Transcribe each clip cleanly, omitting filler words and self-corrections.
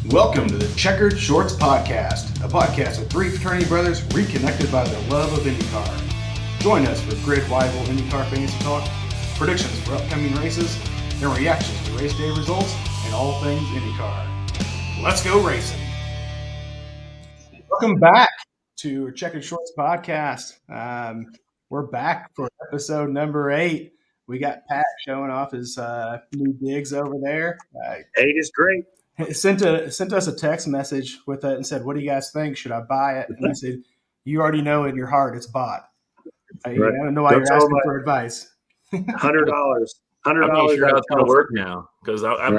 Welcome to the Checkered Shorts Podcast, a podcast of three fraternity brothers reconnected by their love of IndyCar. Join us for grid-rival IndyCar fantasy talk, predictions for upcoming races, and reactions to race day results and all things IndyCar. Let's go racing! Welcome back to Checkered Shorts Podcast. We're back for episode number 8. We got Pat showing off his new digs over there. 8 is great. Sent us a text message with it and said, "What do you guys think? Should I buy it?" And I said, "You already know in your heart it's bought. I don't know why you're asking for advice." $100. I'm not sure how it's going to work now because I'm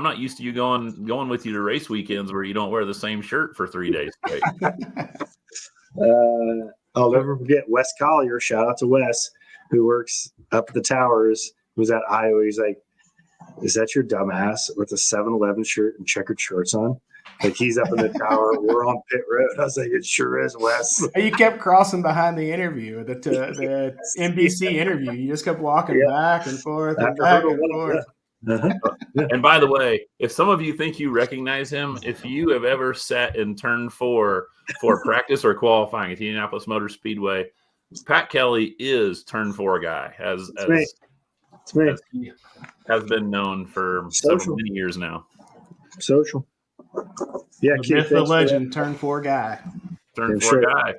not used to you going with you to race weekends where you don't wear the same shirt for 3 days straight. I'll never forget Wes Collier. Shout out to Wes, who works up at the towers. Who's at Iowa? He's like, "Is that your dumbass with a 7-Eleven shirt and checkered shorts on?" Like, he's up in the tower. We're on pit road. I was like, "It sure is, Wes." You kept crossing behind the interview, the NBC interview. You just kept walking back and forth and back and forth. And by the way, if some of you think you recognize him, if you have ever sat in turn 4 for practice or qualifying at Indianapolis Motor Speedway, Pat Kelly is turn 4 guy, as he has been known for many years now. Social. Yeah, the myth, the legend, turn 4 guy. Turn 4 guy.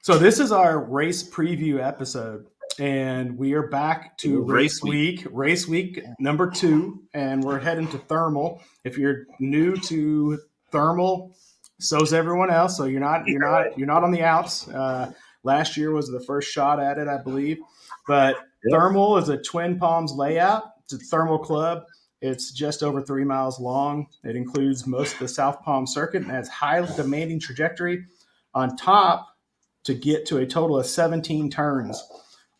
So this is our race preview episode. And we are back to race week number 2, and we're heading to Thermal. If you're new to Thermal, so's everyone else. So you're not on the outs. Last year was the first shot at it, I believe. But Thermal is a Twin Palms layout. It's a Thermal club. It's just over 3 miles long. It includes most of the South Palm circuit and has highly demanding trajectory on top to get to a total of 17 turns.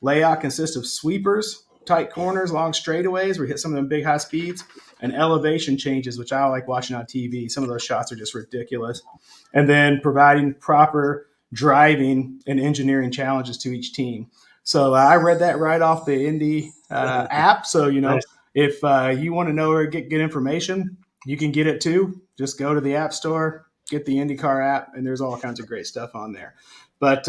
Layout consists of sweepers, tight corners, long straightaways where you hit some of them big high speeds, and elevation changes, which I like watching on TV. Some of those shots are just ridiculous. And then providing proper driving and engineering challenges to each team. So I read that right off the Indy app. So, if you want to know or get good information, you can get it too. Just go to the App Store, get the IndyCar app, and there's all kinds of great stuff on there. But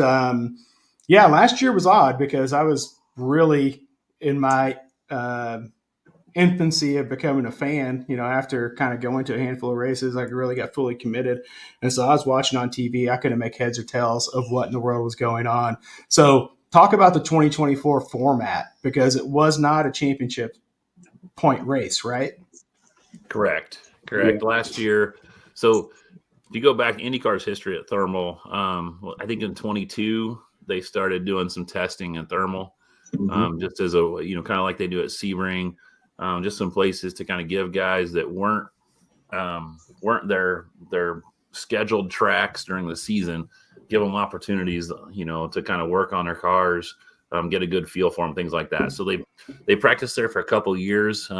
last year was odd because I was really in my infancy of becoming a fan. After kind of going to a handful of races, I really got fully committed. And so I was watching on TV. I couldn't make heads or tails of what in the world was going on. So talk about the 2024 format, because it was not a championship point race, right? Correct. Last year. So if you go back IndyCar's history at Thermal, I think in 22, they started doing some testing in Thermal, just as a, kind of like they do at Sebring, just some places to kind of give guys that weren't their scheduled tracks during the season, give them opportunities, to kind of work on their cars, get a good feel for them, things like that. So they practiced there for a couple of years.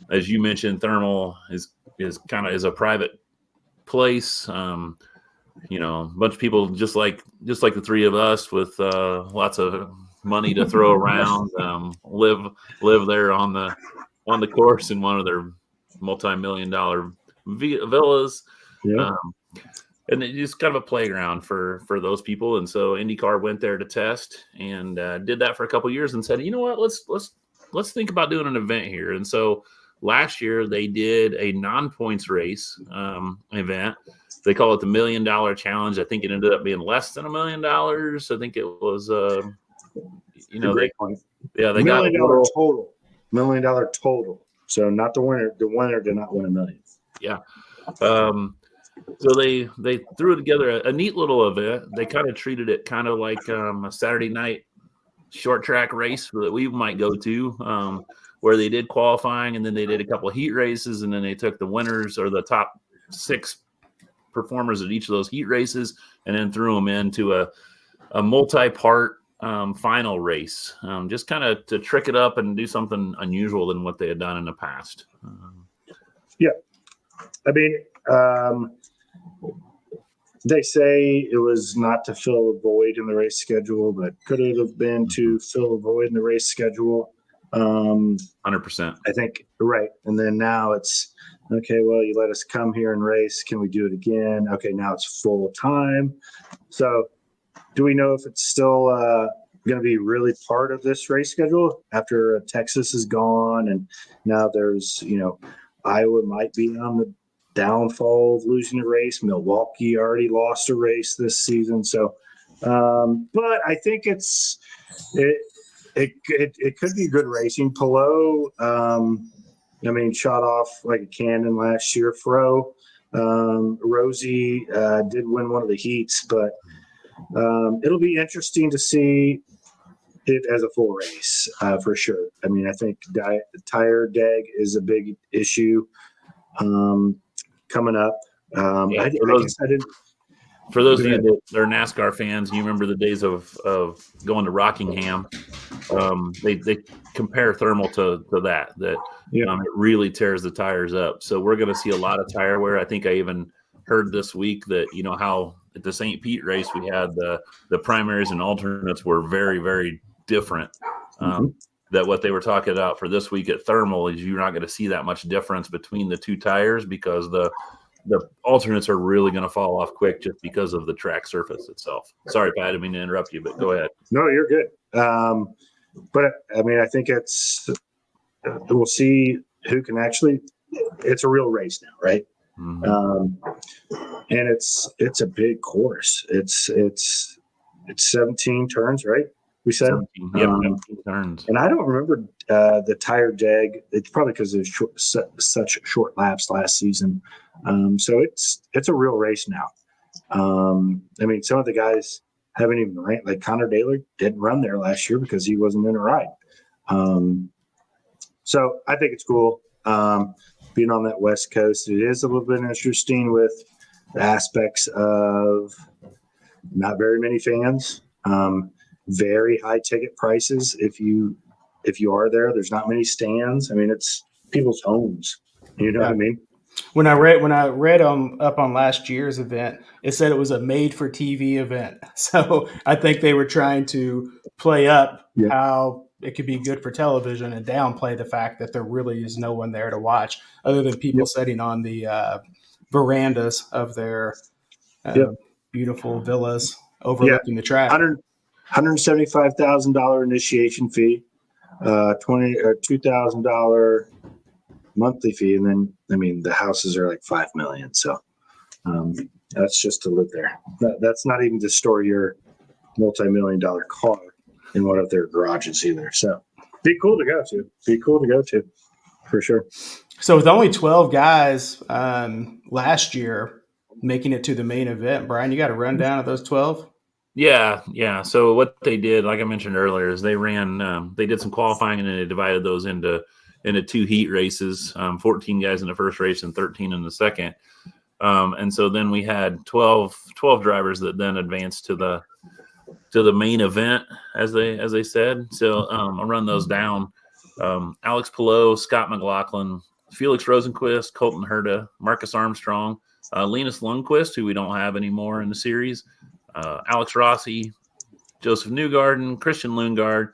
As you mentioned, Thermal is a private place. A bunch of people just like the three of us with lots of money to throw around, live there on the course in one of their multi-million-dollar villas. Yeah. And it's just kind of a playground for those people. And so IndyCar went there to test and did that for a couple of years and said, you know what, let's think about doing an event here. And so last year they did a non-points race event. They call it the $1 Million Challenge. I think it ended up being less than $1 million. I think it was, they $1 million total. $1 million total. So not the winner. The winner did not win $1 million. Yeah. So they threw together a neat little event. They kind of treated it kind of like a Saturday night short track race that we might go to, where they did qualifying and then they did a couple of heat races and then they took the winners or the top 6 performers at each of those heat races and then threw them into a multi-part final race, just kind of to trick it up and do something unusual than what they had done in the past. I mean, they say it was not to fill a void in the race schedule, but could it have been to fill a void in the race schedule? 100%. I think, right. And then now it's Okay, well, you let us come here and race. Can we do it again? Okay, now it's full time. So, do we know if it's still going to be really part of this race schedule after Texas is gone, and now there's Iowa might be on the downfall of losing a race. Milwaukee already lost a race this season, so but I think it could be good racing. Pelot, shot off like a cannon last year. Fro, Rosie did win one of the heats, but it'll be interesting to see it as a full race for sure. I mean, I think tire dag is a big issue coming up. I guess I didn't. For those of you that are NASCAR fans, you remember the days of going to Rockingham. They compare thermal to that it really tears the tires up. So we're going to see a lot of tire wear. I think I even heard this week that how at the St. Pete race we had the primaries and alternates were very, very different. That what they were talking about for this week at thermal is you're not going to see that much difference between the two tires because the alternates are really going to fall off quick just because of the track surface itself. Sorry, Pat, I didn't mean to interrupt you, but go ahead. No, you're good. But I mean, I think we'll see who can actually. It's a real race now, right? And it's a big course. It's 17 turns, right? We said 17 turns. And I don't remember the tire dag. It's probably because there's such short laps last season. So it's a real race now. I mean, some of the guys haven't even ran. Like Connor Daly didn't run there last year because he wasn't in a ride. So I think it's cool being on that West Coast. It is a little bit interesting with the aspects of not very many fans, very high ticket prices. If you are there, there's not many stands. I mean, it's people's homes. You know what I mean? When I read up on last year's event, it said it was a made for TV event. So I think they were trying to play up how it could be good for television and downplay the fact that there really is no one there to watch other than people sitting on the verandas of their beautiful villas overlooking the track. $175,000 initiation fee, $2,000 monthly fee, and then the houses are like $5 million. So that's just to live there. That's not even to store your multi-million-dollar car in one of their garages either. So be cool to go to, for sure. So with only 12 guys last year making it to the main event, Brian, you got a rundown of those 12? Yeah. So what they did, like I mentioned earlier, is they did some qualifying and then they divided those into 2 heat races, 14 guys in the first race and 13 in the second. And so then we had 12 drivers that then advanced to the main event, as they said. So I'll run those down. Alex Pelot, Scott McLaughlin, Felix Rosenquist, Colton Herta, Marcus Armstrong, Linus Lundqvist, who we don't have anymore in the series, Alex Rossi, Joseph Newgarden, Christian Lundgaard,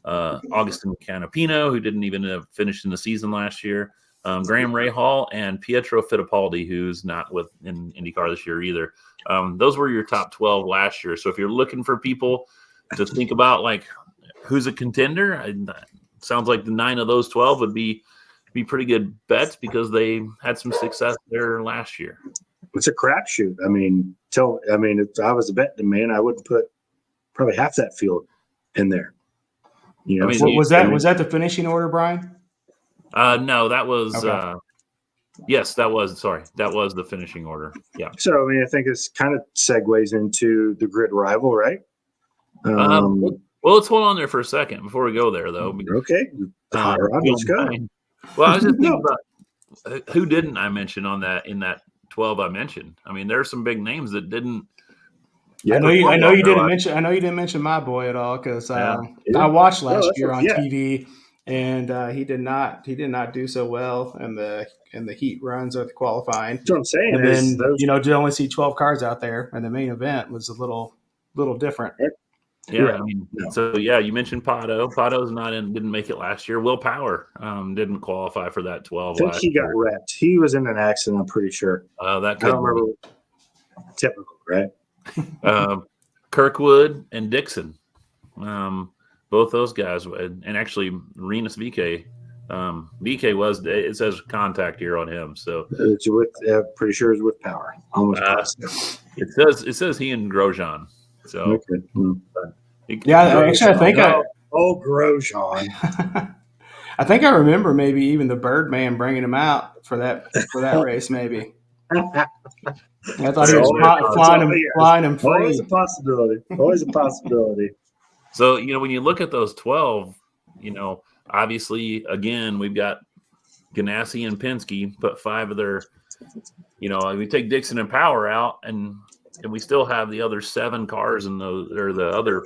Augustin Canapino, who didn't even finish in the season last year, Graham Rahal, and Pietro Fittipaldi, who's not in IndyCar this year either. Those were your top 12 last year. So if you're looking for people to think about, like, who's a contender, sounds like the 9 of those 12 would be pretty good bets because they had some success there last year. It's a crapshoot. If I was a betting man, I wouldn't put probably half that field in there. Was that the finishing order, Brian? No, that was yes, that was the finishing order. Yeah. So I think this kind of segues into the grid rival, right? Well, let's hold on there for a second before we go there, though. Okay. Let's go. Well, I was just thinking about who didn't I mention in that 12 I mentioned. I mean, there are some big names that didn't. Yeah, I know you didn't mention my boy at all because I watched last year on TV, and he did not do so well in the heat runs of the qualifying. That's what I'm saying. And then to only see 12 cars out there, and the main event was a little different. Yeah, Right. I mean, No. so yeah, you mentioned Pato. Pato's not in, didn't make it last year. Will Power didn't qualify for that 12 I think last he got year. wrecked. He was in an accident, I'm pretty sure. That I could don't remember. Typical, right? Kirkwood and Dixon. Both those guys, and actually Renus VK. VK was, it says contact here on him, so It's with, pretty sure it's with Power. Almost positive. it says he and Grosjean. So Okay. Yeah, actually, I think Grosjean. I think I remember maybe even the Birdman bringing him out for that race. Maybe I thought he was flying him free. Always a possibility. Always a possibility. So, when you look at those 12, obviously, again, we've got Ganassi and Penske put 5 of their, we take Dixon and Power out, and we still have the other 7 cars in those, or the other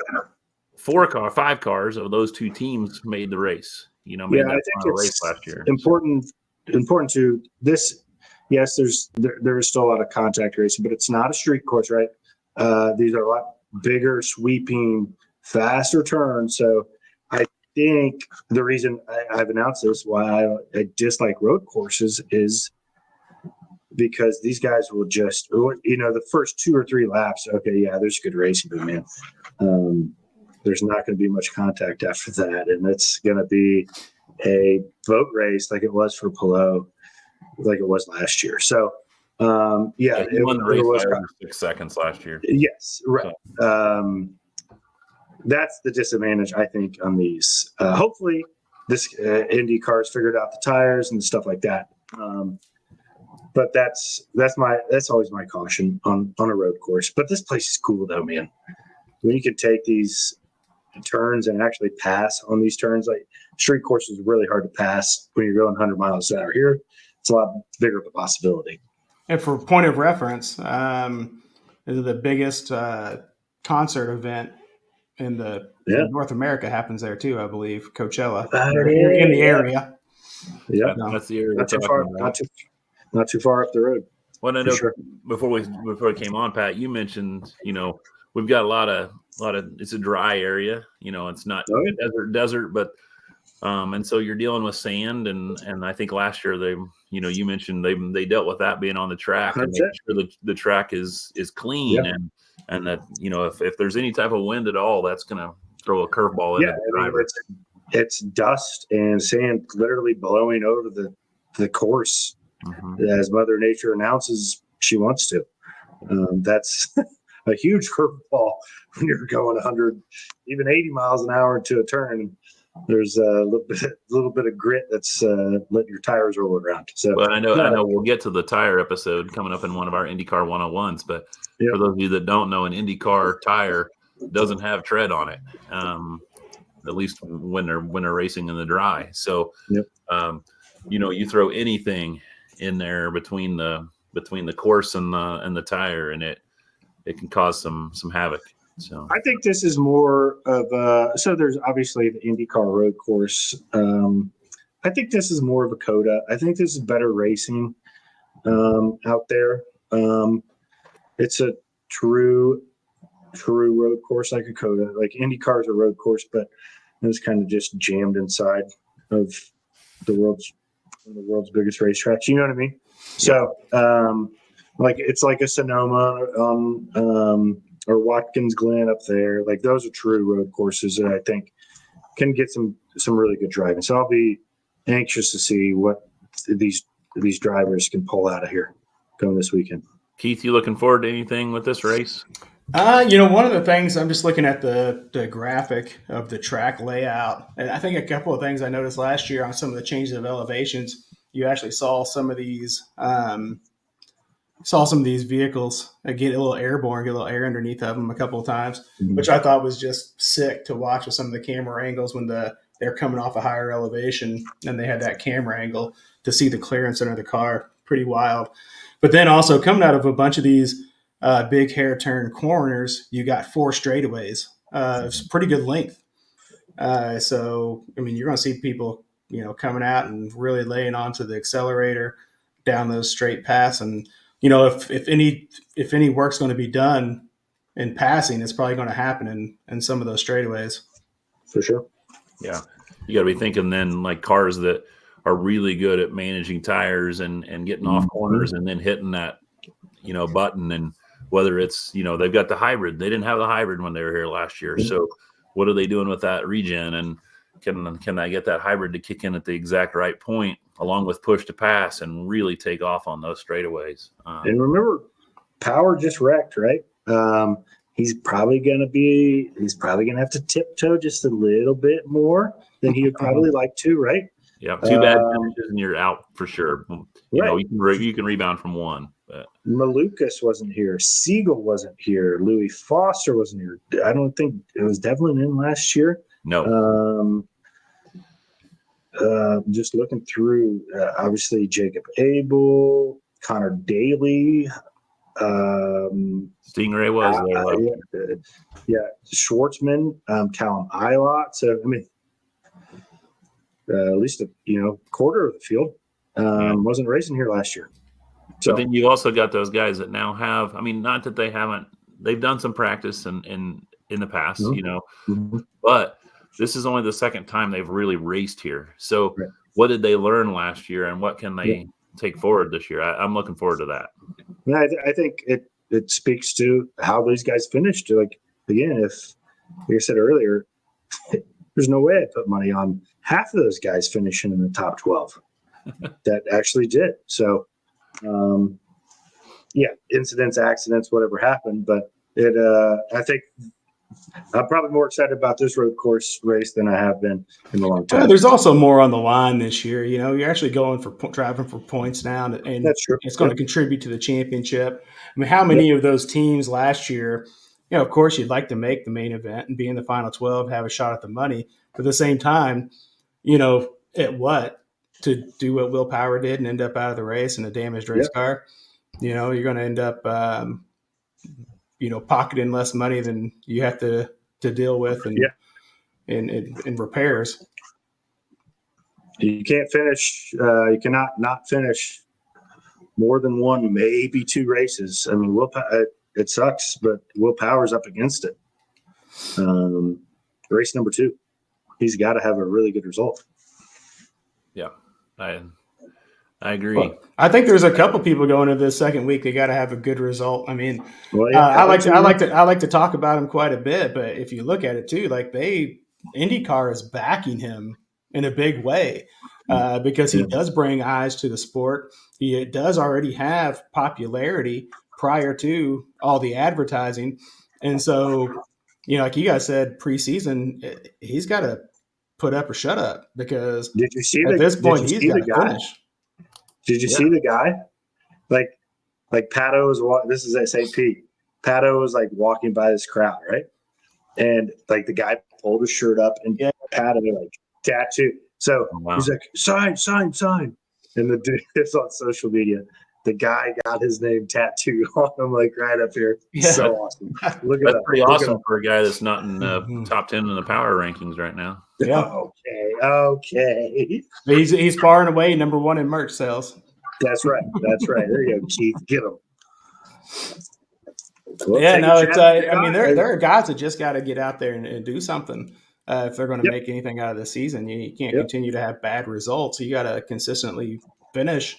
5 cars of those 2 teams made the race. Made I that think final it's race last year. important to this. Yes, there is still a lot of contact racing, but it's not a street course, right? These are a lot bigger, sweeping, faster turns. So I think the reason I've announced this, why I dislike road courses, is because these guys will just, the first 2 or 3 laps, okay, yeah, there's good racing, but man, there's not going to be much contact after that. And it's going to be a boat race like it was for Pelot, like it was last year. So, He won the race by over 6 seconds last year. Yes, right. So. That's the disadvantage, I think, on these. Hopefully, this IndyCar's figured out the tires and stuff like that. But that's always my caution on a road course. But this place is cool, though, man. When you can take these turns and actually pass on these turns, like street course is really hard to pass when you're going 100 miles an hour. Here, it's a lot bigger of a possibility. And for point of reference, the biggest concert event in North America happens there too, I believe. Coachella in the area. Yeah, that's the area. Not too far up the road. Well, I know before we came on, Pat, you mentioned we've got a lot of it's a dry area. It's not desert, but and so you're dealing with sand, and I think last year they you mentioned they dealt with that being on the track and making sure the track is clean and that if there's any type of wind at all, that's going to throw a curveball into the driver. It's dust and sand literally blowing over the course as Mother Nature announces she wants to. That's a huge curveball when you're going 100, even 80 miles an hour into a turn. There's a little bit of grit that's letting your tires roll around. So, well, I know we'll get to the tire episode coming up in one of our IndyCar 101s. But for those of you that don't know, an IndyCar tire doesn't have tread on it, at least when they're racing in the dry. So, you throw anything in there between the course and the tire, and it can cause some havoc. So I think this is more of so there's obviously the IndyCar road course. I think this is more of a COTA. I think this is better racing out there. It's a true road course like a COTA. Like IndyCar is a road course, but it's kind of just jammed inside of the world's biggest racetracks. You know what I mean? Yeah. So like it's like a Sonoma or Watkins Glen up there. Like those are true road courses that I think can get some really good driving. So I'll be anxious to see what these drivers can pull out of here going this weekend. Keith, you looking forward to anything with this race? One of the things, I'm just looking at the graphic of the track layout, and I think a couple of things I noticed last year on some of the changes of elevations, you actually saw some of these vehicles get a little airborne, get a little air underneath of them a couple of times, which I thought was just sick to watch with some of the camera angles when they're coming off a higher elevation and they had that camera angle to see the clearance under the car. Pretty wild. But then also coming out of a bunch of these big hair turn corners, you got 4 straightaways. It's pretty good length. So, I mean, you're going to see people, coming out and really laying onto the accelerator down those straight paths. And, if any work's going to be done in passing is probably going to happen in some of those straightaways. For sure. Yeah. You got to be thinking then like cars that are really good at managing tires and getting off corners and then hitting that, button. And whether it's, they've got the hybrid, they didn't have the hybrid when they were here last year. So what are they doing with that regen? And can I get that hybrid to kick in at the exact right point along with push to pass and really take off on those straightaways? And remember, Power just wrecked, right? He's probably going to have to tiptoe just a little bit more than he would probably like to, right? Yeah, 2 bad finishes and you're out for sure. Right. You can rebound from one. But Malukas wasn't here. Siegel wasn't here. Louis Foster wasn't here. I don't think it was Devlin in last year. No. Just looking through, obviously Jacob Abel, Connor Daly. Stingray was there. Schwartzman, Callum Eilot. So I mean, at least a quarter of the field wasn't racing here last year. So but then you also got those guys that now have. I mean, not that they've done some practice in the past, but this is only the second time they've really raced here. So what did they learn last year, and what can they take forward this year? I'm looking forward to that. Yeah, I think it speaks to how these guys finished. Like, again, like I said earlier, there's no way I put money on half of those guys finishing in the top 12 that actually did. So, incidents, accidents, whatever happened. But I think I'm probably more excited about this road course race than I have been in a long time. There's also more on the line this year. You're actually going for driving for points now, and that's true. It's going to contribute to the championship. I mean, how many of those teams last year? Of course, you'd like to make the main event and be in the final 12, have a shot at the money. But at the same time, at what to do what Will Power did and end up out of the race in a damaged race car? You're going to end up pocketing less money than you have to deal with in repairs. You can't finish. You cannot not finish more than one, maybe 2 races. I mean, it sucks, but Will Power's up against it. Race number 2, he's got to have a really good result. Yeah, I agree. Well, I think there's a couple people going into this second week. They got to have a good result. I mean, I like to talk about him quite a bit, but if you look at it too, like IndyCar is backing him in a big way because he does bring eyes to the sport. He does already have popularity prior to all the advertising, and so like you guys said, preseason, he's got to put up or shut up because did you see at this point he's got to finish. Did you see the guy? Like Pato was this is at St. Pete. Pato was like walking by this crowd, right? And like the guy pulled his shirt up and Pato like tattoo. So he's like, sign. And the dude is on social media. The guy got his name tattooed on him like right up here. Yeah. So awesome. Look at that's pretty awesome for a guy that's not in the top 10 in the power rankings right now. Yeah. Okay. He's far and away number 1 in merch sales. That's right. There you go, Keith. Get him. Well, it's. I mean, there are guys that just got to get out there and do something if they're going to make anything out of the season. You can't continue to have bad results. You got to consistently finish.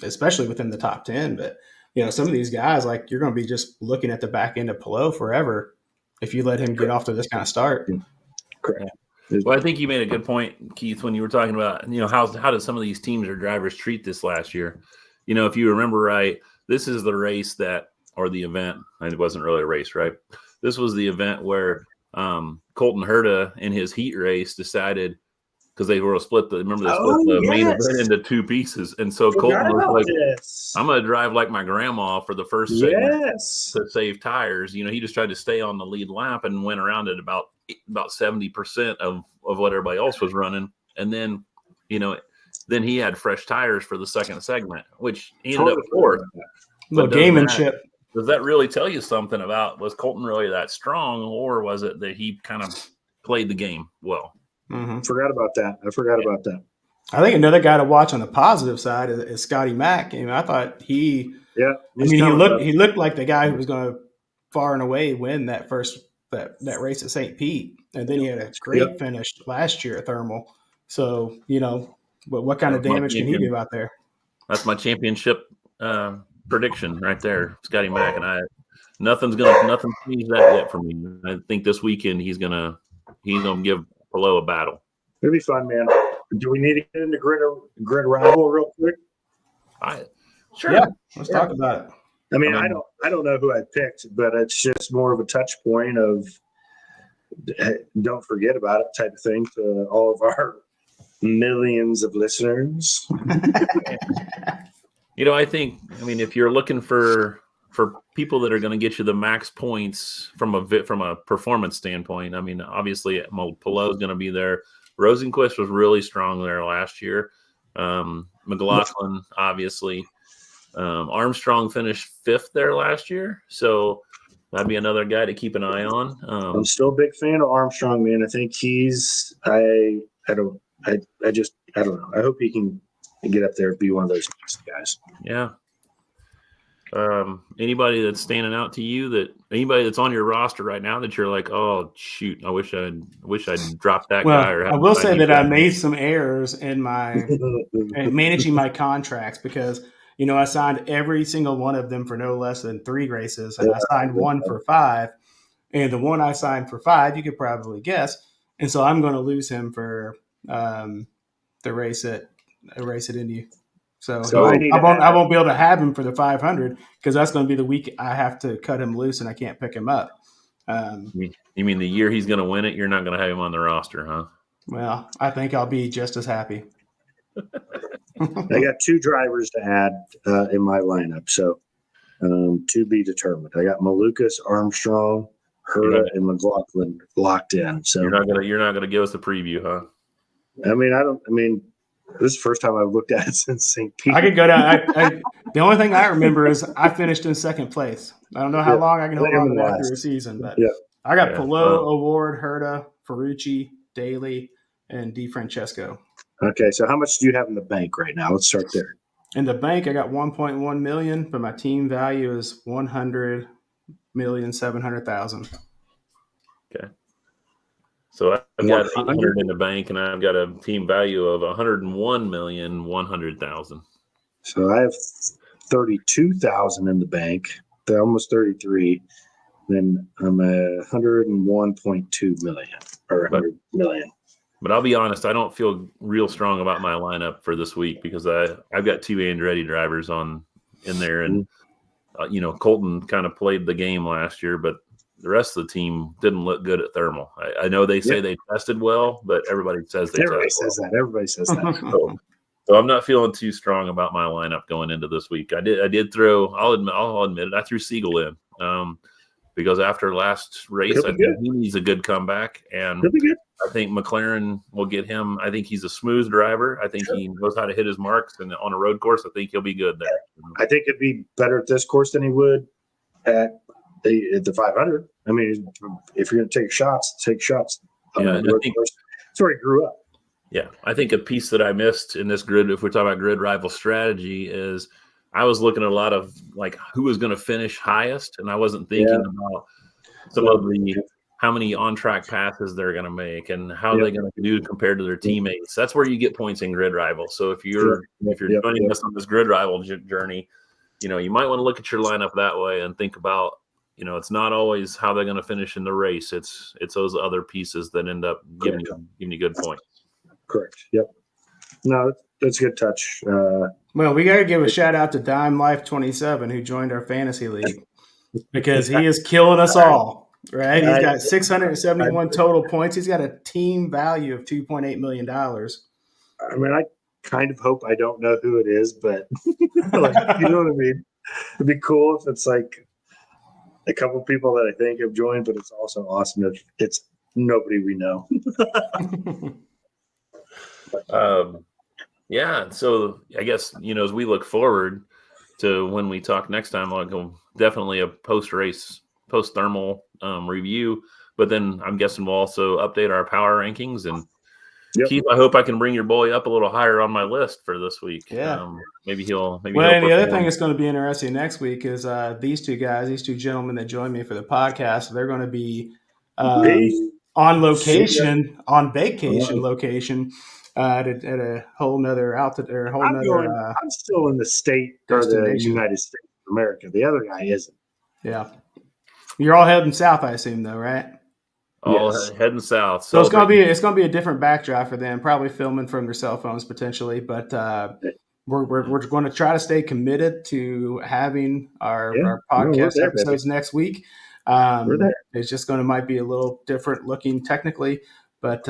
Especially within the top 10. But some of these guys, like you're going to be just looking at the back end of Palou forever if you let him get off to this kind of start. Correct. Well, I think you made a good point, Keith, when you were talking about, how did some of these teams or drivers treat this last year? If you remember right, this is the race or the event, and it wasn't really a race, right? This was the event where Colton Herta in his heat race decided, because they were split the main event into 2 pieces. And so Colton was like, I'm going to drive like my grandma for the first segment to save tires. He just tried to stay on the lead lap and went around at about 70% of what everybody else was running. And then, then he had fresh tires for the second segment, which he ended up 4th. Little gamemanship. Does that really tell you something about, was Colton really that strong, or was it that he kind of played the game well? Mm-hmm. Forgot about that. I forgot about that. I think another guy to watch on the positive side is Scotty Mack. I thought he Yeah, I mean, he looked like the guy who was going to far and away win that race at St. Pete, and then he had a great finish last year at Thermal. So what kind of damage can he do out there? That's my championship prediction right there, Scotty Mack, and nothing's changed that yet for me. I think this weekend he's gonna give Palou a battle. It'll be fun, man. Do we need to get into grid rival real quick? Sure. Yeah, let's talk about it. I mean, I don't know who I picked, but it's just more of a touch point of don't forget about it type of thing to all of our millions of listeners. I think, if you're looking for people that are going to get you the max points from a performance standpoint, obviously Palou is going to be there. Rosenquist was really strong there last year. McLaughlin, obviously. Armstrong finished 5th there last year, so that'd be another guy to keep an eye on. I'm still a big fan of Armstrong, man. I think I don't know. I hope he can get up there and be one of those guys. Yeah. Anybody that's standing out to you, anybody that's on your roster right now that you're like, oh shoot, I wish I'd dropped that guy. Or I will say that I made some errors in my managing my contracts because I signed every single one of them for no less than 3 races, and I signed one for 5, and the one I signed for 5, you could probably guess, and so I'm going to lose him for the race at Indy. So I won't be able to have him for the 500 because that's going to be the week I have to cut him loose and I can't pick him up. You mean the year he's going to win it, you're not going to have him on the roster, huh? Well, I think I'll be just as happy. I got 2 drivers to add in my lineup, so to be determined. I got Malukas, Armstrong, Herta, and McLaughlin locked in. So you're not gonna give us a preview, huh? This is the first time I've looked at it since St. Pete. I could go down. The only thing I remember is I finished in 2nd place. I don't know how long I can hold on to that through a season, but I got Palou, Award, Herta, Ferrucci, Daly, and DeFrancesco. Okay, so how much do you have in the bank right now? Let's start there. In the bank, I got 1.1 million, but my team value is 100,700,000. Okay. So I've got 800 in the bank, and I've got a team value of 101,100,000. So I have 32,000 in the bank. They're almost 33. Then I'm at 101.2 million or 100 million. But I'll be honest, I don't feel real strong about my lineup for this week because I've got 2 Andretti drivers in there, and Colton kind of played the game last year, but the rest of the team didn't look good at Thermal. I know they say they tested well, but everybody says they Everybody tested says well. That. Everybody says that. So I'm not feeling too strong about my lineup going into this week. I did throw. I'll admit it. I threw Siegel in because after last race, I think he needs a good comeback, and I think McLaren will get him. I think he's a smooth driver. I think he knows how to hit his marks, and on a road course, I think he'll be good there. I think it'd be better at this course than he would at the 500. I mean, if you're going to take shots, take shots. Yeah, that's where he grew up. Yeah, I think a piece that I missed in this grid, if we're talking about grid rival strategy, is I was looking at a lot of like who was going to finish highest, and I wasn't thinking about some of the how many on-track passes they're going to make and how they're going to do compared to their teammates. That's where you get points in grid rival. So if you're joining us on this grid rival journey, you might want to look at your lineup that way and think about, it's not always how they're going to finish in the race. It's those other pieces that end up giving you good points. Correct. Yep. No, that's a good touch. Well, we got to give a shout out to Dime Life 27 who joined our fantasy league because he is killing us all. Right? He's got 671 total points. He's got a team value of $2.8 million. I mean, I kind of hope I don't know who it is, but you know what I mean? It'd be cool if it's like a couple of people that I think have joined, but it's also awesome if it's nobody we know. So I guess, as we look forward to when we talk next time, definitely a post-race, post-thermal review, but then I'm guessing we'll also update our power rankings and Yep. Keith, I hope I can bring your boy up a little higher on my list for this week. Yeah. Maybe he'll. Well, and the other thing that's going to be interesting next week is these two gentlemen that joined me for the podcast. They're going to be on location, on vacation location, at a whole nother altitude or a whole nother. I'm still in the state or the United States of America. The other guy isn't. Yeah, you're all heading south, I assume, though, right? All heading south. So it's gonna be a different backdrop for them. Probably filming from their cell phones potentially, but we're going to try to stay committed to having our podcast episodes next week. It's just might be a little different looking technically, but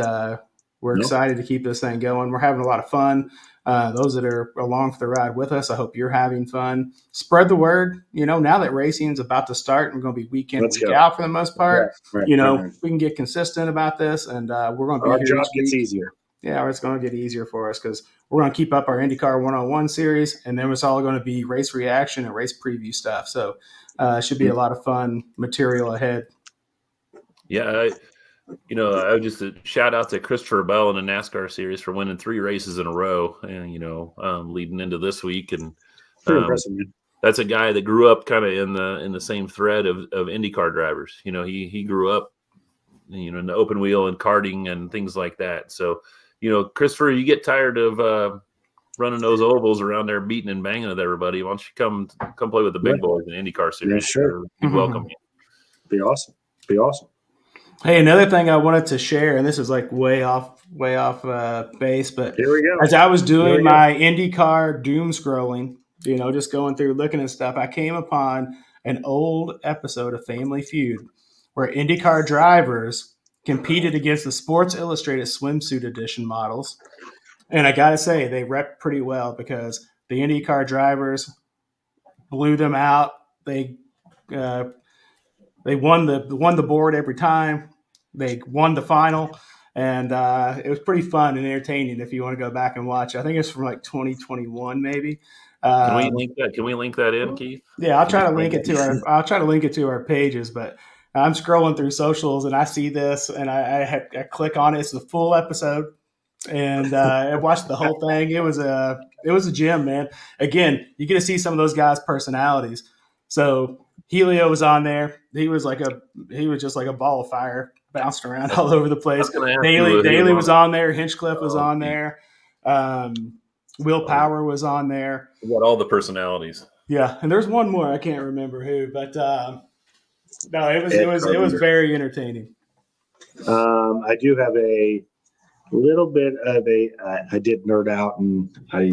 we're excited to keep this thing going. We're having a lot of fun. Those that are along for the ride with us, I hope you're having fun. Spread the word. Now that racing is about to start, we're going to be week in, week out for the most part. Right, we can get consistent about this, and we're going to be our here job gets easier. Yeah, it's going to get easier for us because we're going to keep up our IndyCar 101 series, and then it's all going to be race reaction and race preview stuff. So it should be a lot of fun material ahead. Yeah, I would just shout out to Christopher Bell in the NASCAR series for winning 3 races in a row, and leading into this week, and that's a guy that grew up kind of in the same thread of IndyCar drivers. He grew up, in the open wheel and karting and things like that. So, Christopher, you get tired of running those ovals around there, beating and banging with everybody. Why don't you come play with the big boys in the IndyCar series? Yeah, sure. Be welcome. Be awesome. Hey, another thing I wanted to share, and this is like way off base, but here we go. As I was doing my IndyCar doom scrolling, just going through looking at stuff, I came upon an old episode of Family Feud where IndyCar drivers competed against the Sports Illustrated swimsuit edition models. And I got to say, they repped pretty well because the IndyCar drivers blew them out. They won the board every time. They won the final, and it was pretty fun and entertaining. If you want to go back and watch, I think it's from like 2021, maybe. Can we link that? Can we link that in, Keith? Yeah, I'll try to link it to our pages. But I'm scrolling through socials and I see this, and I click on it. It's the full episode, and I watched the whole thing. It was a gem, man. Again, you get to see some of those guys' personalities. So Helio was on there. He was just like a ball of fire, bouncing around all over the place. Daly was on there. Hinchcliffe was on there. Will Power was on there. We got all the personalities. Yeah, and there's one more. I can't remember who, but no, it was very entertaining. I do have a little bit of I did nerd out, and I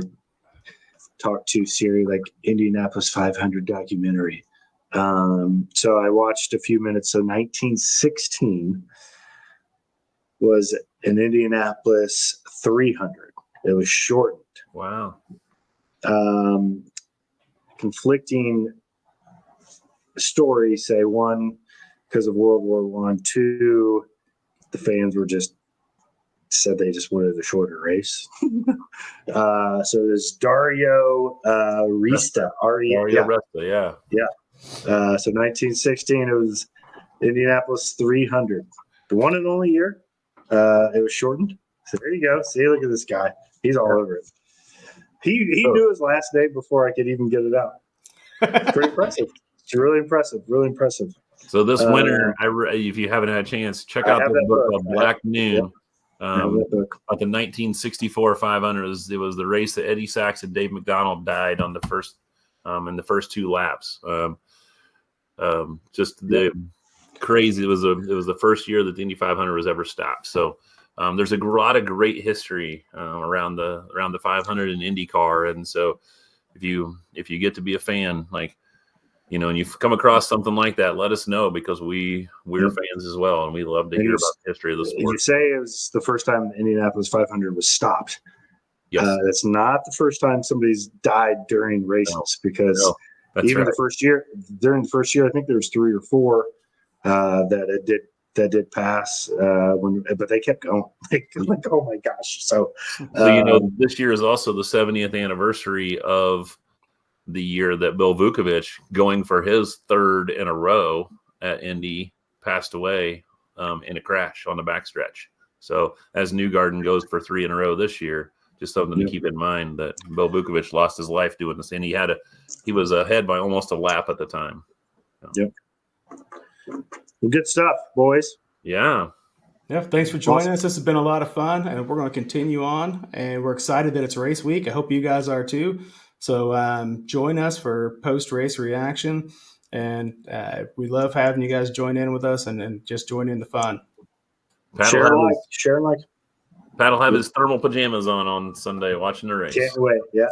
talked to Siri like Indianapolis 500 documentary. So I watched a few minutes. So 1916 was an Indianapolis 300. It was shortened. Wow. Conflicting stories say one because of World War I, 2, the fans said they just wanted a shorter race. So there's Dario Resta. Dario Resta, yeah. So 1916, it was Indianapolis 300, the one and only year. It was shortened. So there you go. See, look at this guy. He's all over it. He knew his last name before I could even get it out. It's pretty impressive. It's really impressive. Really impressive. So this winter, if you haven't had a chance, check out the book called Black Noon. About the 1964 500, it was the race that Eddie Sachs and Dave McDonald died on the first in the first 2 laps. Just the crazy. It was the first year that the Indy 500 was ever stopped. So there's a lot of great history around the 500 in IndyCar, and so if you get to be a fan, and you've come across something like that, let us know because we're fans as well, and we love to hear about the history of the sport. You say it was the first time the Indianapolis 500 was stopped. Yes. That's not the first time somebody's died during races because even the first year, during the first year, I think there was 3 or 4 that did pass, but they kept going. Like, oh my gosh! So this year is also the 70th anniversary of the year that Bill Vukovich, going for his 3rd in a row at Indy, passed away in a crash on the backstretch. So as Newgarden goes for 3 in a row this year, just something to keep in mind that Bill Vukovich lost his life doing this, and he was ahead by almost a lap at the time. Yep. Well, good stuff, boys. Yeah. Yeah, thanks for joining us. This has been a lot of fun, and we're going to continue on. And we're excited that it's race week. I hope you guys are too. So join us for post-race reaction. And we love having you guys join in with us and just join in the fun. Share like. Pat will have his thermal pajamas on Sunday watching the race. Can't wait. Yeah.